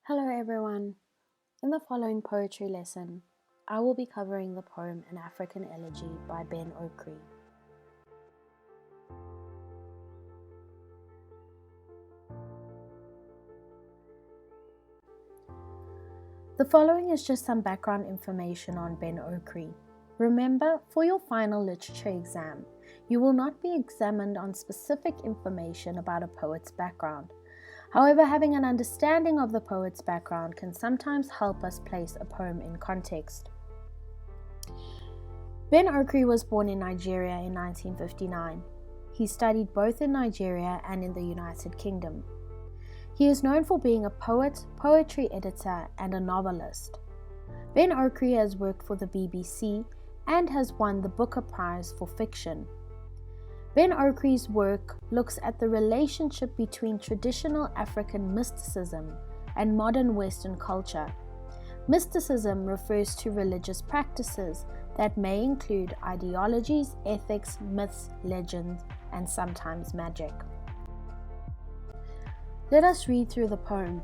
Hello everyone. In the following poetry lesson, I will be covering the poem An African Elegy by Ben Okri. The following is just some background information on Ben Okri. Remember, for your final literature exam, you will not be examined on specific information about a poet's background. However, having an understanding of the poet's background can sometimes help us place a poem in context. Ben Okri was born in Nigeria in 1959. He studied both in Nigeria and in the United Kingdom. He is known for being a poet, poetry editor, and a novelist. Ben Okri has worked for the BBC and has won the Booker Prize for fiction. Ben Okri's work looks at the relationship between traditional African mysticism and modern Western culture. Mysticism refers to religious practices that may include ideologies, ethics, myths, legends, and sometimes magic. Let us read through the poem.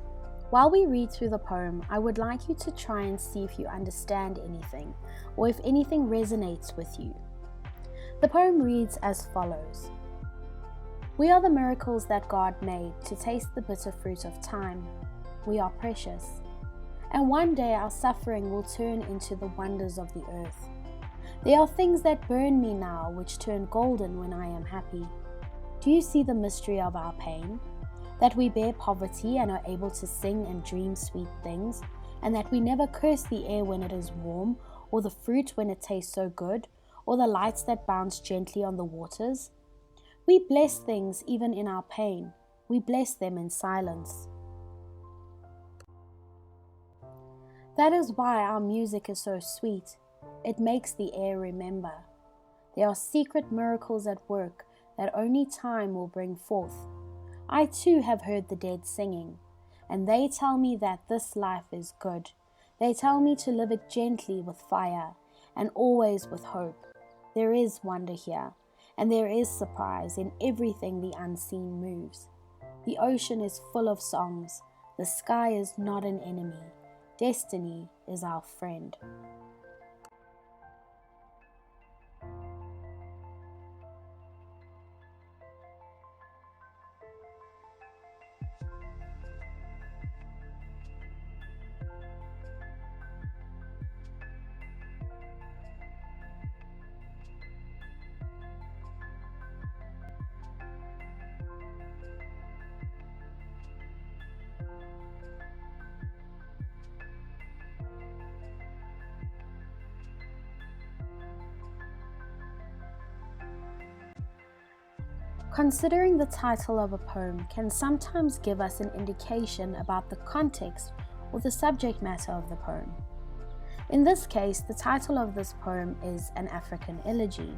While we read through the poem, I would like you to try and see if you understand anything, or if anything resonates with you. The poem reads as follows. We are the miracles that God made to taste the bitter fruit of time. We are precious. And one day our suffering will turn into the wonders of the earth. There are things that burn me now which turn golden when I am happy. Do you see the mystery of our pain? That we bear poverty and are able to sing and dream sweet things, and that we never curse the air when it is warm, or the fruit when it tastes so good, or the lights that bounce gently on the waters. We bless things even in our pain. We bless them in silence. That is why our music is so sweet. It makes the air remember. There are secret miracles at work that only time will bring forth. I too have heard the dead singing, and they tell me that this life is good. They tell me to live it gently with fire, and always with hope. There is wonder here, and there is surprise in everything the unseen moves. The ocean is full of songs. The sky is not an enemy. Destiny is our friend. Considering the title of a poem can sometimes give us an indication about the context or the subject matter of the poem. In this case, the title of this poem is An African Elegy.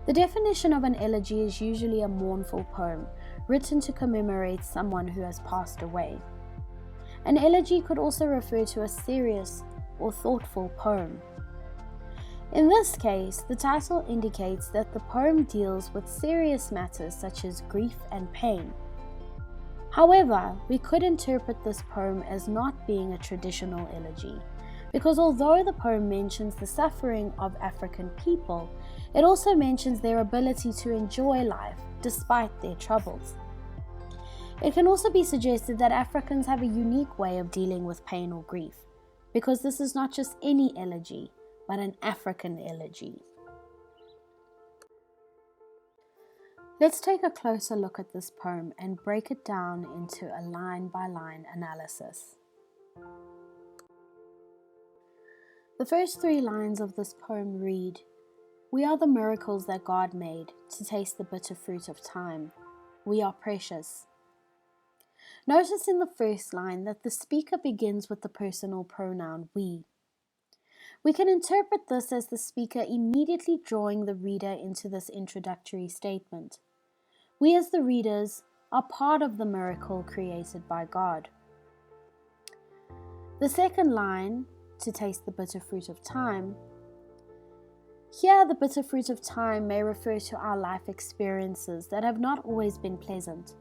The definition of an elegy is usually a mournful poem written to commemorate someone who has passed away. An elegy could also refer to a serious or thoughtful poem. In this case, the title indicates that the poem deals with serious matters such as grief and pain. However, we could interpret this poem as not being a traditional elegy, because although the poem mentions the suffering of African people, it also mentions their ability to enjoy life despite their troubles. It can also be suggested that Africans have a unique way of dealing with pain or grief, because this is not just any elegy, but an African elegy. Let's take a closer look at this poem and break it down into a line-by-line analysis. The first 3 lines of this poem read, We are the miracles that God made to taste the bitter fruit of time. We are precious. Notice in the first line that the speaker begins with the personal pronoun we. We can interpret this as the speaker immediately drawing the reader into this introductory statement. We as the readers are part of the miracle created by God. The second line, to taste the bitter fruit of time. Here, the bitter fruit of time may refer to our life experiences that have not always been pleasant.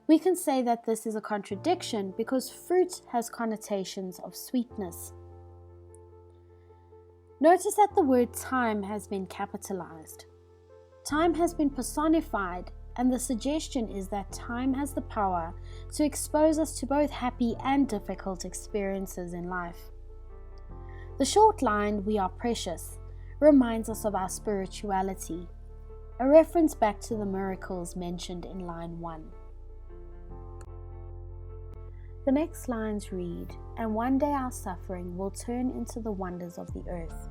We can say that this is a contradiction because fruit has connotations of sweetness. Notice that the word time has been capitalized. Time has been personified, and the suggestion is that time has the power to expose us to both happy and difficult experiences in life. The short line, "We are precious," reminds us of our spirituality, a reference back to the miracles mentioned in line 1. The next lines read, "And one day our suffering will turn into the wonders of the earth."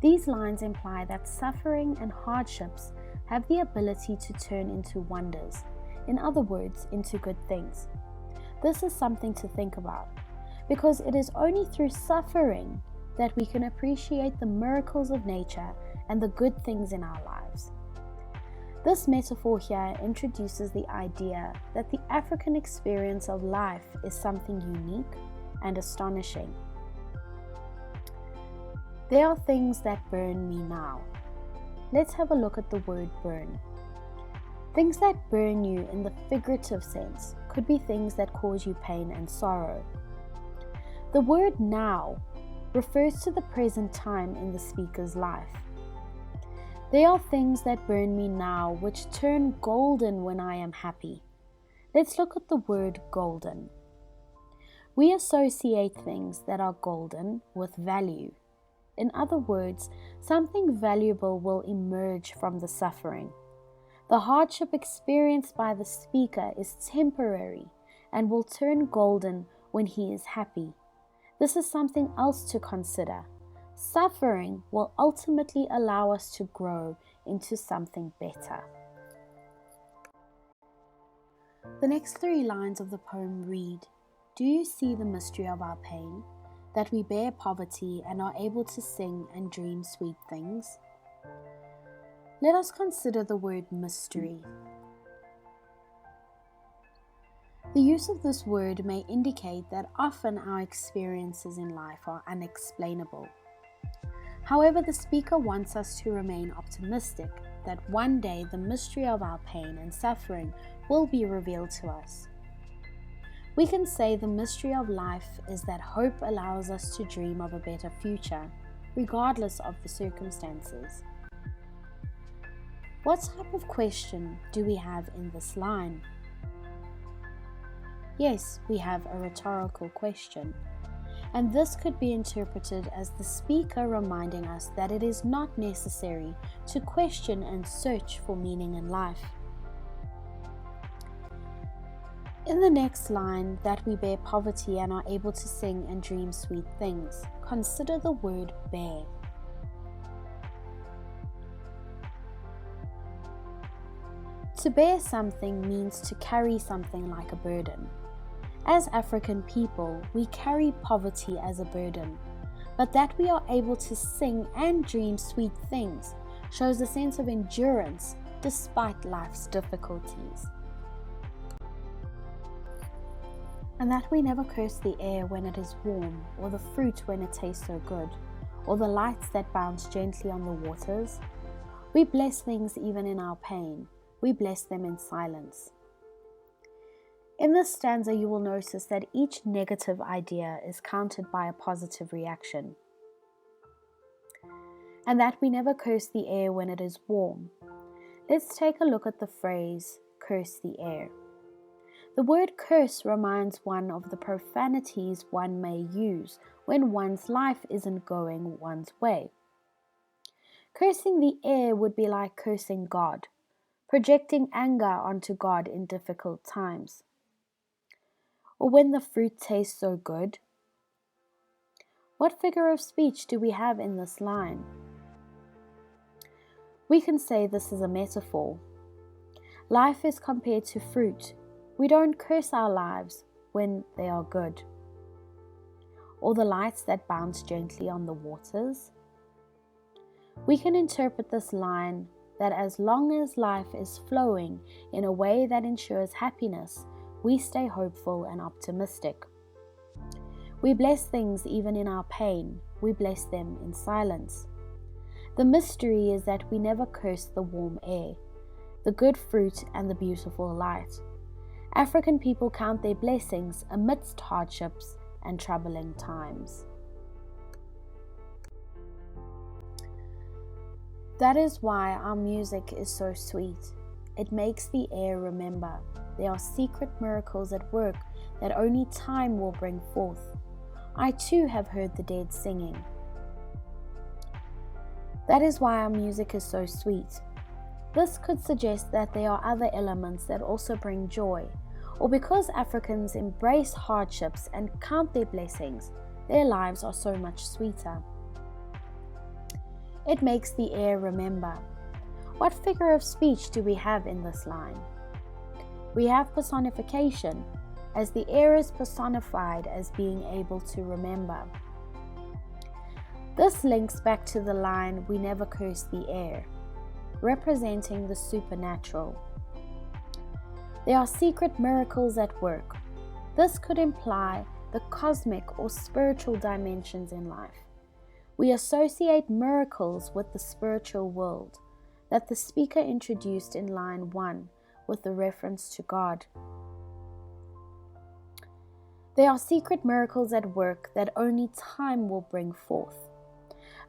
These lines imply that suffering and hardships have the ability to turn into wonders, in other words, into good things. This is something to think about, because it is only through suffering that we can appreciate the miracles of nature and the good things in our lives. This metaphor here introduces the idea that the African experience of life is something unique and astonishing. There are things that burn me now. Let's have a look at the word burn. Things that burn you in the figurative sense could be things that cause you pain and sorrow. The word now refers to the present time in the speaker's life. There are things that burn me now which turn golden when I am happy. Let's look at the word golden. We associate things that are golden with value. In other words, something valuable will emerge from the suffering. The hardship experienced by the speaker is temporary and will turn golden when he is happy. This is something else to consider. Suffering will ultimately allow us to grow into something better. The next 3 lines of the poem read, "Do you see the mystery of our pain? That we bear poverty and are able to sing and dream sweet things?" Let us consider the word mystery. The use of this word may indicate that often our experiences in life are unexplainable. However, the speaker wants us to remain optimistic that one day the mystery of our pain and suffering will be revealed to us. We can say the mystery of life is that hope allows us to dream of a better future, regardless of the circumstances. What type of question do we have in this line? Yes, we have a rhetorical question, and this could be interpreted as the speaker reminding us that it is not necessary to question and search for meaning in life. In the next line, "that we bear poverty and are able to sing and dream sweet things," consider the word bear. To bear something means to carry something like a burden. As African people, we carry poverty as a burden, but that we are able to sing and dream sweet things shows a sense of endurance despite life's difficulties. And that we never curse the air when it is warm, or the fruit when it tastes so good, or the lights that bounce gently on the waters. We bless things even in our pain. We bless them in silence. In this stanza, you will notice that each negative idea is countered by a positive reaction. And that we never curse the air when it is warm. Let's take a look at the phrase, "curse the air." The word curse reminds one of the profanities one may use when one's life isn't going one's way. Cursing the air would be like cursing God, projecting anger onto God in difficult times. Or when the fruit tastes so good. What figure of speech do we have in this line? We can say this is a metaphor. Life is compared to fruit. We don't curse our lives when they are good. Or the lights that bounce gently on the waters. We can interpret this line that as long as life is flowing in a way that ensures happiness, we stay hopeful and optimistic. We bless things even in our pain. We bless them in silence. The mystery is that we never curse the warm air, the good fruit and the beautiful light. African people count their blessings amidst hardships and troubling times. That is why our music is so sweet. It makes the air remember. There are secret miracles at work that only time will bring forth. I too have heard the dead singing. That is why our music is so sweet. This could suggest that there are other elements that also bring joy, or because Africans embrace hardships and count their blessings, their lives are so much sweeter. It makes the air remember. What figure of speech do we have in this line? We have personification, as the air is personified as being able to remember. This links back to the line, "We never curse the air," representing the supernatural. There are secret miracles at work. This could imply the cosmic or spiritual dimensions in life. We associate miracles with the spiritual world that the speaker introduced in line 1 with the reference to God. There are secret miracles at work that only time will bring forth.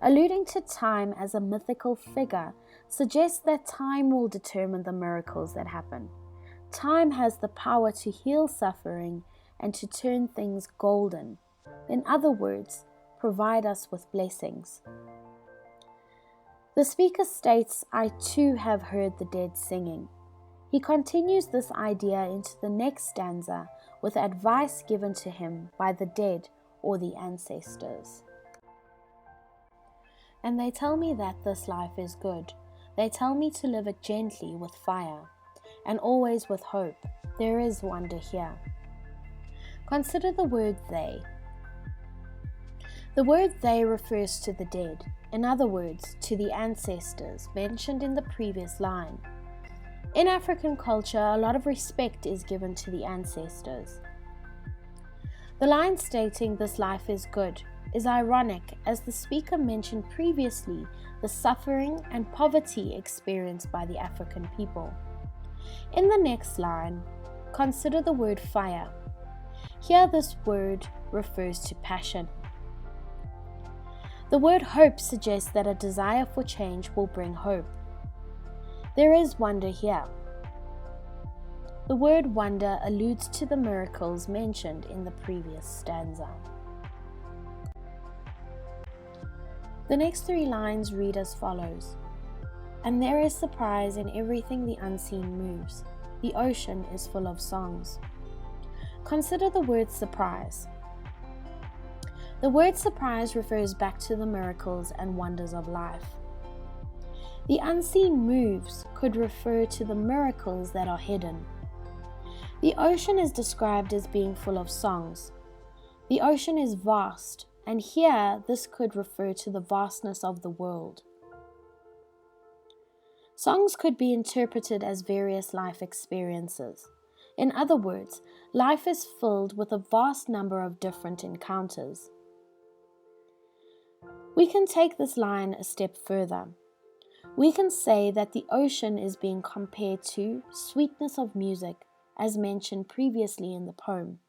Alluding to time as a mythical figure suggests that time will determine the miracles that happen. Time has the power to heal suffering and to turn things golden. In other words, provide us with blessings. The speaker states, "I too have heard the dead singing." He continues this idea into the next stanza with advice given to him by the dead or the ancestors. "And they tell me that this life is good. They tell me to live it gently with fire, and always with hope. There is wonder here." Consider the word "they." The word "they" refers to the dead, in other words, to the ancestors mentioned in the previous line. In African culture, a lot of respect is given to the ancestors. The line stating "this life is good" is ironic, as the speaker mentioned previously the suffering and poverty experienced by the African people. In the next line, consider the word "fire." Here this word refers to passion. The word "hope" suggests that a desire for change will bring hope. There is wonder here. The word "wonder" alludes to the miracles mentioned in the previous stanza. The next 3 lines read as follows: "And there is surprise in everything the unseen moves. The ocean is full of songs." Consider the word "surprise." The word "surprise" refers back to the miracles and wonders of life. The unseen moves could refer to the miracles that are hidden. The ocean is described as being full of songs. The ocean is vast, and here this could refer to the vastness of the world. Songs could be interpreted as various life experiences. In other words, life is filled with a vast number of different encounters. We can take this line a step further. We can say that the ocean is being compared to sweetness of music, as mentioned previously in the poem.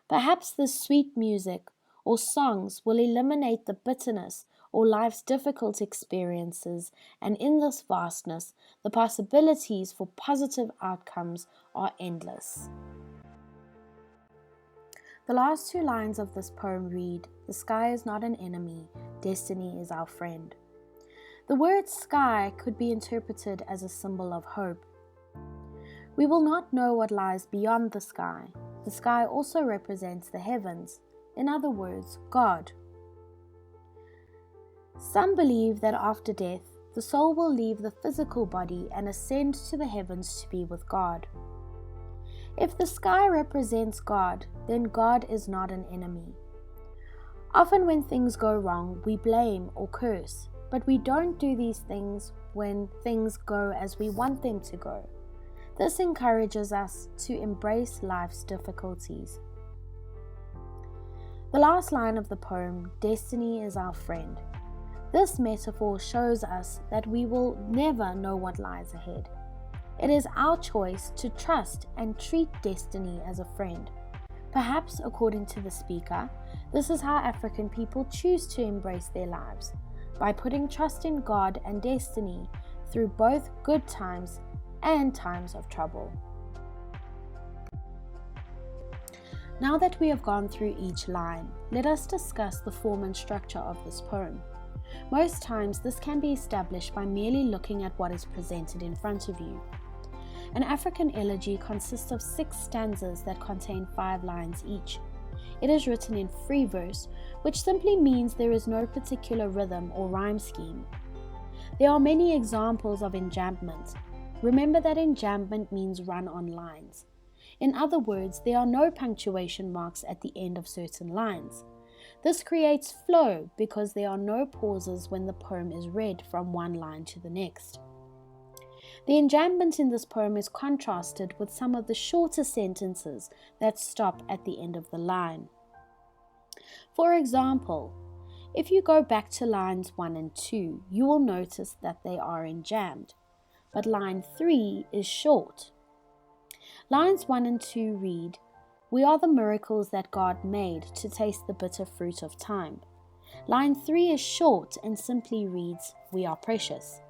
Perhaps this sweet music or songs will eliminate the bitterness or life's difficult experiences, and in this vastness, the possibilities for positive outcomes are endless. The last 2 lines of this poem read, "The sky is not an enemy, destiny is our friend." The word "sky" could be interpreted as a symbol of hope. We will not know what lies beyond the sky. The sky also represents the heavens, in other words, God. Some believe that after death, the soul will leave the physical body and ascend to the heavens to be with God. If the sky represents God, then God is not an enemy. Often when things go wrong, we blame or curse, but we don't do these things when things go as we want them to go. This encourages us to embrace life's difficulties. The last line of the poem, "Destiny is our friend." This metaphor shows us that we will never know what lies ahead. It is our choice to trust and treat destiny as a friend. Perhaps, according to the speaker, this is how African people choose to embrace their lives, by putting trust in God and destiny through both good times and times of trouble. Now that we have gone through each line, let us discuss the form and structure of this poem. Most times this can be established by merely looking at what is presented in front of you. An African elegy consists of 6 stanzas that contain 5 lines each. It is written in free verse, which simply means there is no particular rhythm or rhyme scheme. There are many examples of enjambment. Remember that enjambment means run on lines. In other words, there are no punctuation marks at the end of certain lines. This creates flow because there are no pauses when the poem is read from one line to the next. The enjambment in this poem is contrasted with some of the shorter sentences that stop at the end of the line. For example, if you go back to lines 1 and 2, you will notice that they are enjambed, but line 3 is short. Lines 1 and 2 read, "We are the miracles that God made to taste the bitter fruit of time." Line 3 is short and simply reads, "We are precious."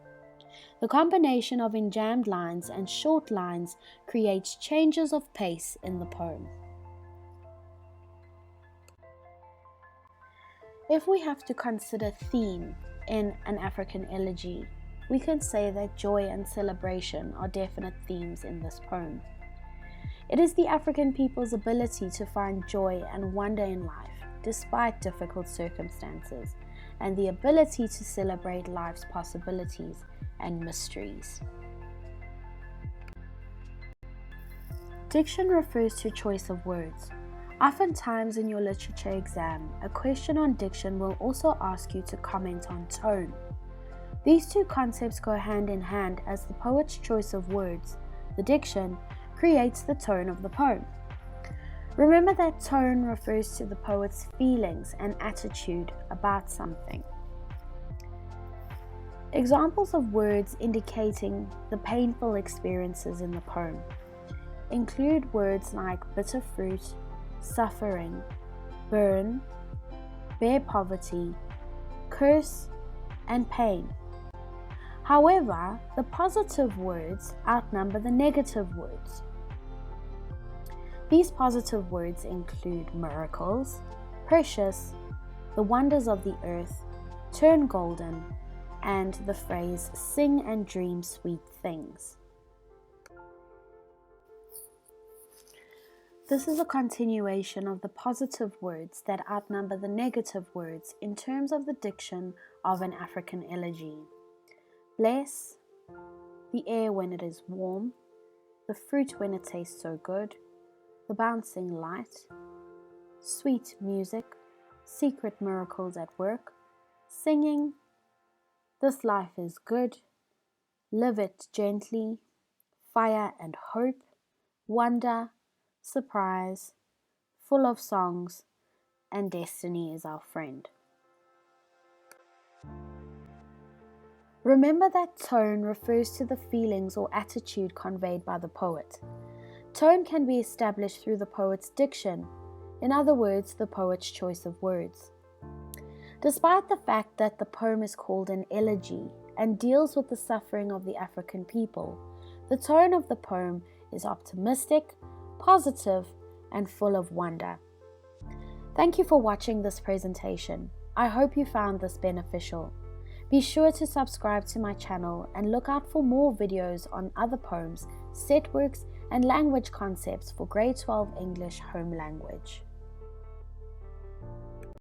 The combination of enjambed lines and short lines creates changes of pace in the poem. If we have to consider theme in An African Elegy, we can say that joy and celebration are definite themes in this poem. It is the African people's ability to find joy and wonder in life despite difficult circumstances, and the ability to celebrate life's possibilities and mysteries. Diction refers to choice of words. Oftentimes in your literature exam, a question on diction will also ask you to comment on tone. These two concepts go hand in hand as the poet's choice of words, the diction, creates the tone of the poem. Remember that tone refers to the poet's feelings and attitude about something. Examples of words indicating the painful experiences in the poem include words like bitter fruit, suffering, burn, bare poverty, curse, and pain. However, the positive words outnumber the negative words. These positive words include miracles, precious, the wonders of the earth, turn golden, and the phrase sing and dream sweet things. This is a continuation of the positive words that outnumber the negative words in terms of the diction of An African Elegy. Bless, the air when it is warm, the fruit when it tastes so good, the bouncing light, sweet music, secret miracles at work, singing, this life is good, live it gently, fire and hope, wonder, surprise, full of songs, and destiny is our friend. Remember that tone refers to the feelings or attitude conveyed by the poet. Tone can be established through the poet's diction, in other words, the poet's choice of words. Despite the fact that the poem is called an elegy and deals with the suffering of the African people, the tone of the poem is optimistic, positive, and full of wonder. Thank you for watching this presentation. I hope you found this beneficial. Be sure to subscribe to my channel and look out for more videos on other poems, set works, and language concepts for Grade 12 English Home Language.